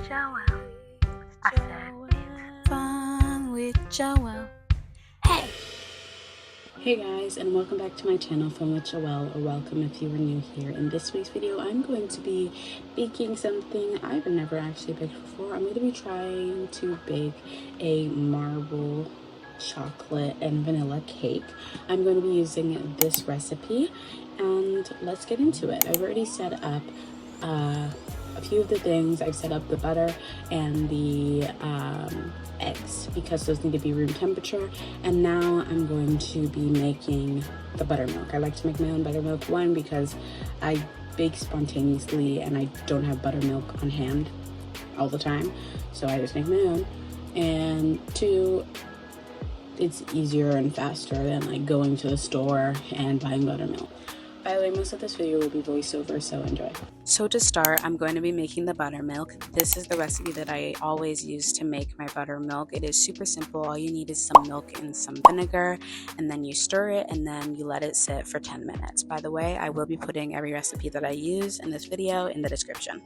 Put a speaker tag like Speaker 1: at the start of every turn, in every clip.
Speaker 1: Joelle. I said it's fun with Joelle. Hey!
Speaker 2: Hey guys, and welcome back to my channel, Fun with Joelle, or welcome if you are new here. In this week's video, I'm going to be baking something I've never actually baked before. I'm going to be trying to bake a marble chocolate and vanilla cake. I'm going to be using this recipe, and let's get into it. I've already set up a few of the things. I've set up the butter and the eggs because those need to be room temperature, and now I'm going to be making the buttermilk. I like to make my own buttermilk, one because I bake spontaneously and I don't have buttermilk on hand all the time, so I just make my own, and two, it's easier and faster than like going to the store and buying buttermilk. By the way, most of this video will be voiceover, so enjoy. So to start, I'm going to be making the buttermilk. This is the recipe that I always use to make my buttermilk. It is super simple. All you need is some milk and some vinegar, and then you stir it, and then you let it sit for 10 minutes. By the way, I will be putting every recipe that I use in this video in the description.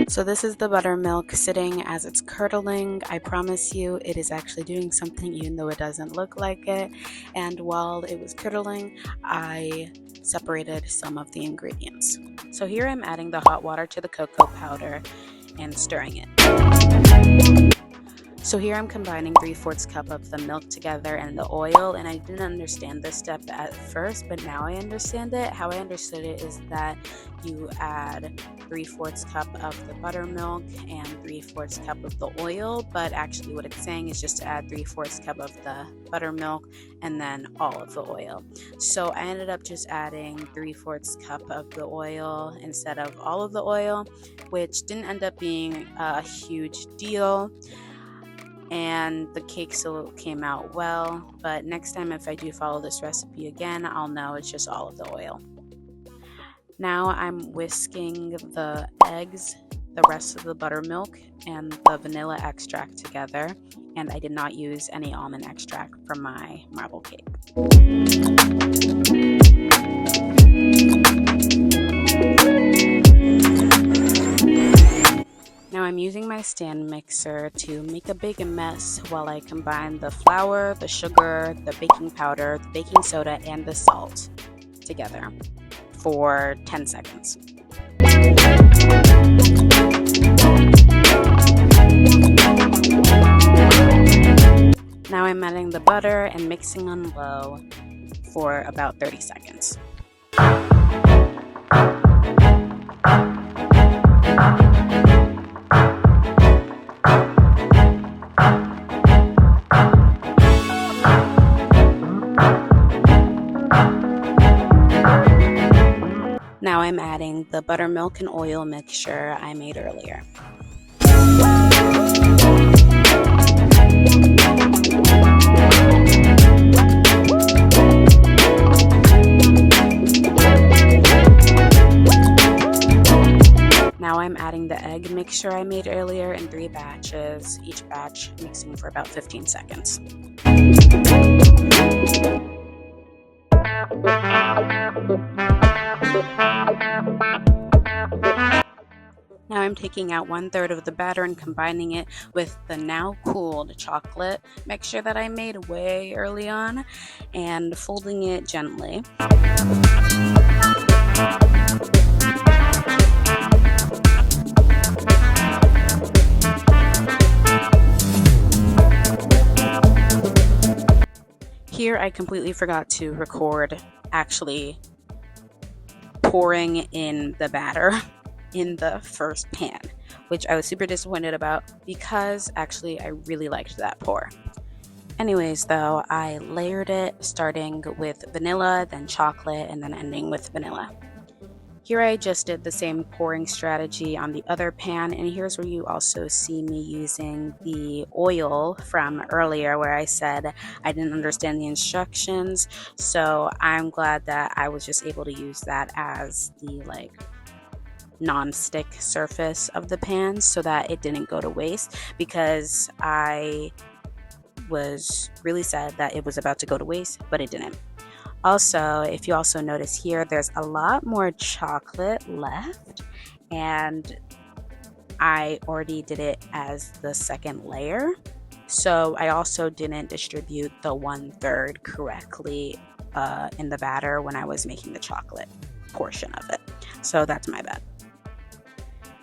Speaker 2: So this is the buttermilk sitting as it's curdling. I promise you it is actually doing something even though it doesn't look like it. And while it was curdling, I separated some of the ingredients. So here I'm adding the hot water to the cocoa powder and stirring it. So here I'm combining 3/4 cup of the milk together and the oil, and I didn't understand this step at first, but now I understand it. How I understood it is that you add 3/4 cup of the buttermilk and 3/4 cup of the oil, but actually what it's saying is just to add 3/4 cup of the buttermilk and then all of the oil. So I ended up just adding 3/4 cup of the oil instead of all of the oil, which didn't end up being a huge deal. And the cake still came out well, but next time if I do follow this recipe again, I'll know it's just all of the oil. Now I'm whisking the eggs, the rest of the buttermilk, and the vanilla extract together, and I did not use any almond extract for my marble cake. Now I'm using my stand mixer to make a big mess while I combine the flour, the sugar, the baking powder, the baking soda, and the salt together for 10 seconds. Now I'm adding the butter and mixing on low for about 30 seconds. Now I'm adding the buttermilk and oil mixture I made earlier. Now I'm adding the egg mixture I made earlier in 3 batches, each batch mixing for about 15 seconds. Now I'm taking out 1/3 of the batter and combining it with the now cooled chocolate mixture that I made way early on and folding it gently. Here I completely forgot to record actually pouring in the batter in the first pan, which I was super disappointed about because actually I really liked that pour. Anyways though, I layered it starting with vanilla, then chocolate, and then ending with vanilla. Here I just did the same pouring strategy on the other pan, and here's where you also see me using the oil from earlier where I said I didn't understand the instructions, so I'm glad that I was just able to use that as the non-stick surface of the pan so that it didn't go to waste, because I was really sad that it was about to go to waste, but it didn't. Also, if you also notice here, there's a lot more chocolate left, and I already did it as the second layer. So I also didn't distribute the 1/3 correctly in the batter when I was making the chocolate portion of it. So that's my bad.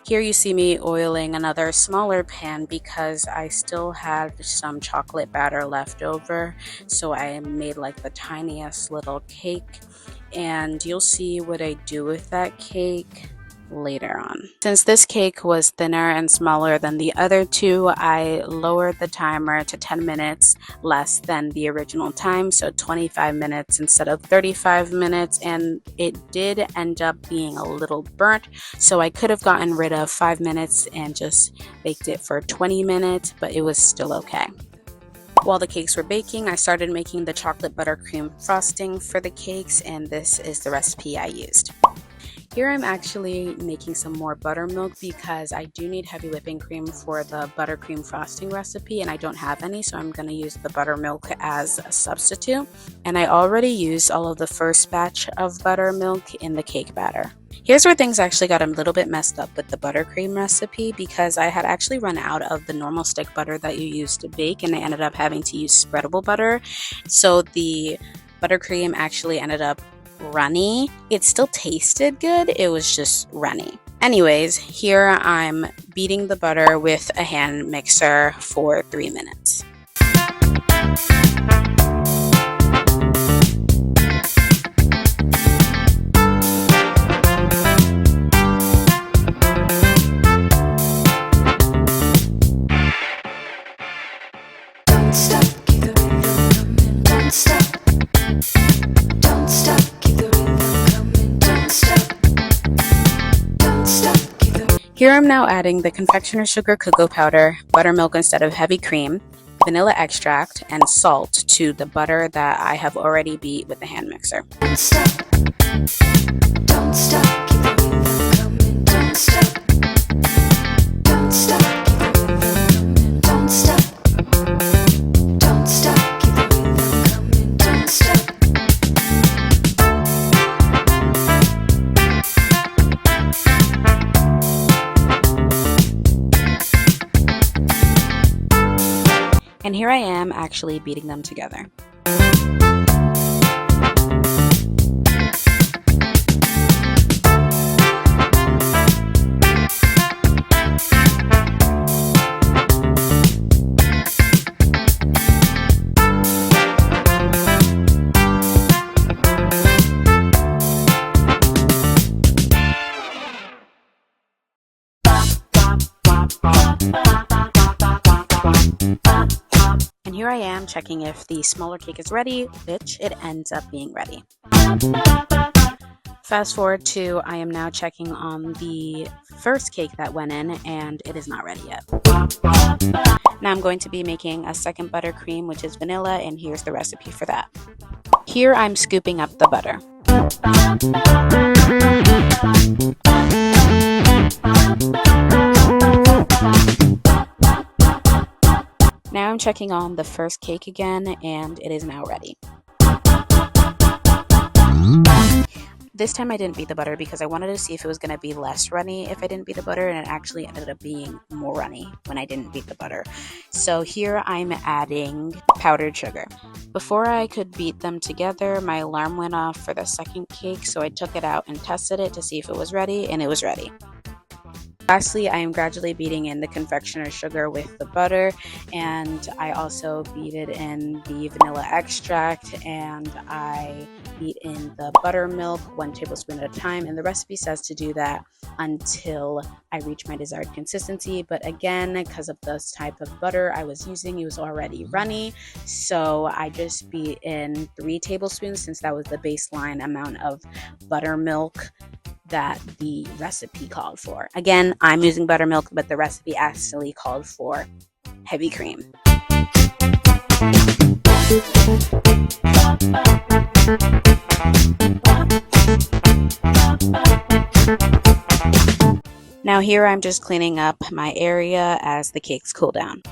Speaker 2: Here you see me oiling another smaller pan because I still had some chocolate batter left over. So I made like the tiniest little cake, and you'll see what I do with that cake later on. Since this cake was thinner and smaller than the other two, I lowered the timer to 10 minutes less than the original time, so 25 minutes instead of 35 minutes, and it did end up being a little burnt, so I could have gotten rid of 5 minutes and just baked it for 20 minutes, but it was still okay. While the cakes were baking, I started making the chocolate buttercream frosting for the cakes, and this is the recipe I used. Here I'm actually making some more buttermilk because I do need heavy whipping cream for the buttercream frosting recipe, and I don't have any, so I'm going to use the buttermilk as a substitute. And I already used all of the first batch of buttermilk in the cake batter. Here's where things actually got a little bit messed up with the buttercream recipe because I had actually run out of the normal stick butter that you use to bake, and I ended up having to use spreadable butter. So the buttercream actually ended up runny. It still tasted good, it was just runny. Anyways, here I'm beating the butter with a hand mixer for 3 minutes.
Speaker 1: Don't stop, keep the rhythm coming. Don't stop. Don't stop, keep the rhythm coming. Don't stop. Don't stop, keep the.
Speaker 2: Here I'm now adding the confectioner's sugar, cocoa powder, buttermilk instead of heavy cream, vanilla extract, and salt to the butter that I have already beat with the hand mixer.
Speaker 1: Don't stop. Don't stop, keep the rhythm coming. Don't stop. Don't stop, keep the rhythm coming. Don't stop. Don't stop, keep the rhythm coming. Don't stop.
Speaker 2: And here I am actually beating them together. And here I am checking if the smaller cake is ready, which it ends up being ready. Fast forward to I am now checking on the first cake that went in, and it is not ready yet. Now I'm going to be making a second buttercream, which is vanilla, and here's the recipe for that. Here I'm scooping up the butter. Now I'm checking on the first cake again, and it is now ready. This time I didn't beat the butter because I wanted to see if it was going to be less runny if I didn't beat the butter, and it actually ended up being more runny when I didn't beat the butter. So here I'm adding powdered sugar. Before I could beat them together, my alarm went off for the second cake, so I took it out and tested it to see if it was ready, and it was ready. Lastly, I am gradually beating in the confectioner's sugar with the butter, and I also beat it in the vanilla extract, and I beat in the buttermilk 1 tablespoon at a time, and the recipe says to do that until I reach my desired consistency. But again, because of this type of butter I was using, it was already runny, so I just beat in 3 tablespoons since that was the baseline amount of buttermilk that the recipe called for. Again, I'm using buttermilk, but the recipe actually called for heavy cream. Now here I'm just cleaning up my area as the cakes cool down.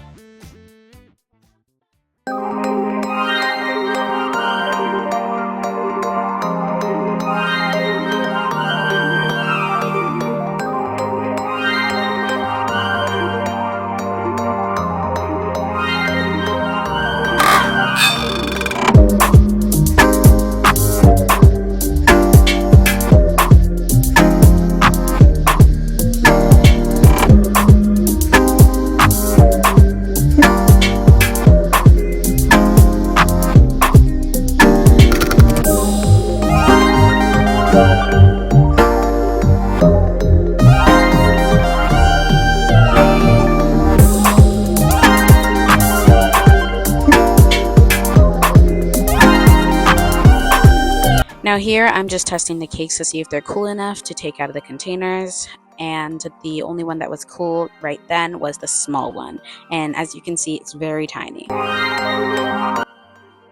Speaker 2: Now here I'm just testing the cakes to see if they're cool enough to take out of the containers, and the only one that was cool right then was the small one, and as you can see, it's very tiny.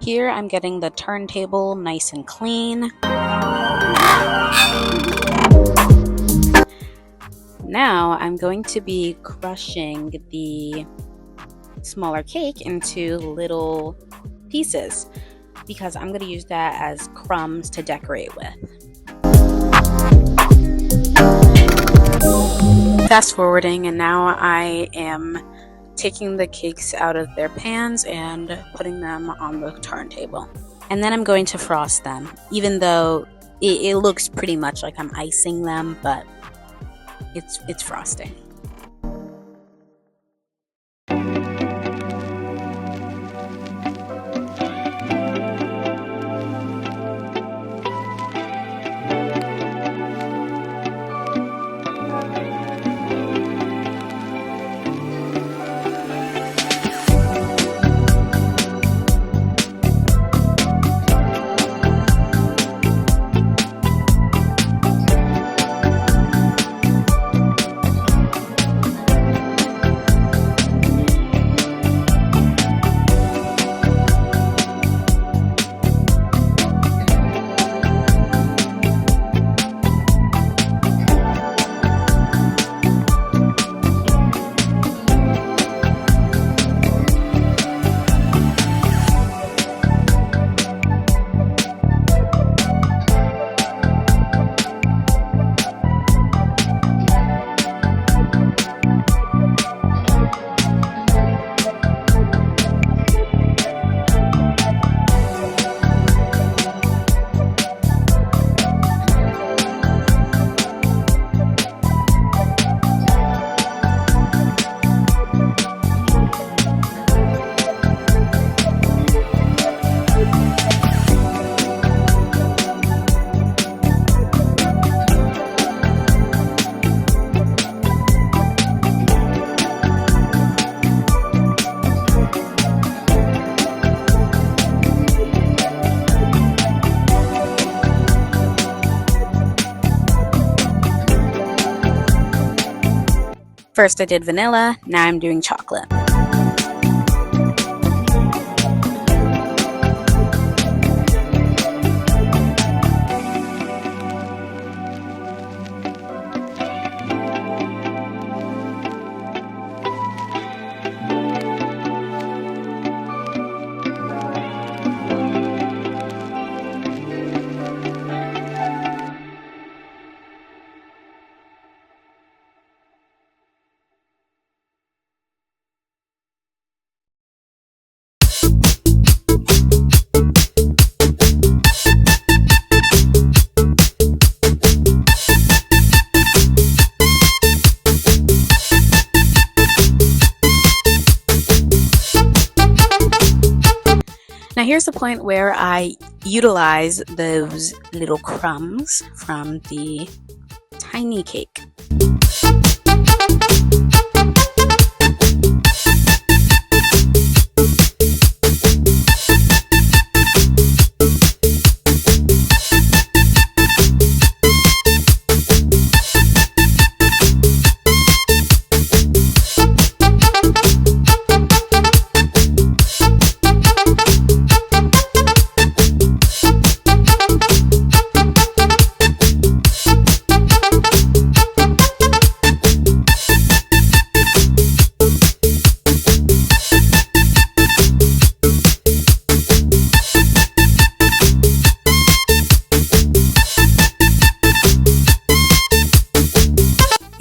Speaker 2: Here I'm getting the turntable nice and clean. Now I'm going to be crushing the smaller cake into little pieces because I'm going to use that as crumbs to decorate with. Fast forwarding, and now I am taking the cakes out of their pans and putting them on the turntable. And then I'm going to frost them, even though it looks pretty much like I'm icing them, but it's frosting. First I did vanilla, now I'm doing chocolate. Now here's the point where I utilize those little crumbs from the tiny cake.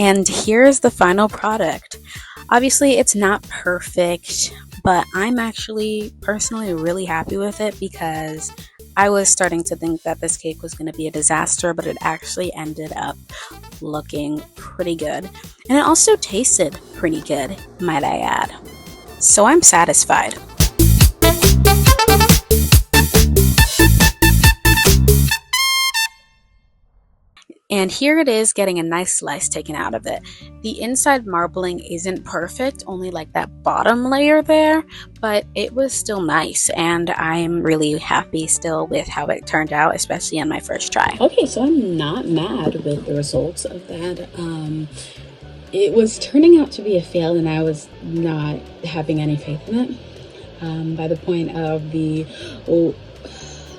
Speaker 2: And here's the final product. Obviously it's not perfect, but I'm actually personally really happy with it because I was starting to think that this cake was going to be a disaster, but it actually ended up looking pretty good. And it also tasted pretty good, might I add. So I'm satisfied. And here it is getting a nice slice taken out of it. The inside marbling isn't perfect, only like that bottom layer there, but it was still nice, and I'm really happy still with how it turned out, especially on my first try. Okay, so I'm not mad with the results of that. It was turning out to be a fail, and I was not having any faith in it. By the point of the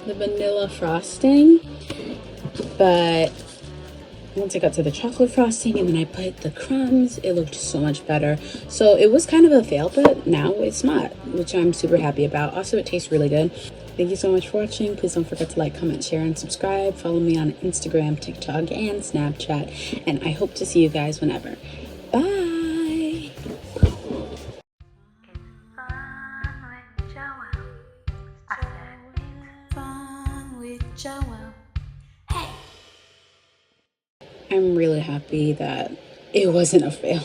Speaker 2: vanilla frosting, but once I got to the chocolate frosting and then I put the crumbs, it looked so much better. So it was kind of a fail, but now it's not, which I'm super happy about. Also, it tastes really good. Thank you so much for watching. Please don't forget to like, comment, share, and subscribe. Follow me on Instagram, TikTok, and Snapchat. And I hope to see you guys whenever. Bye! I'm really happy that it wasn't a fail.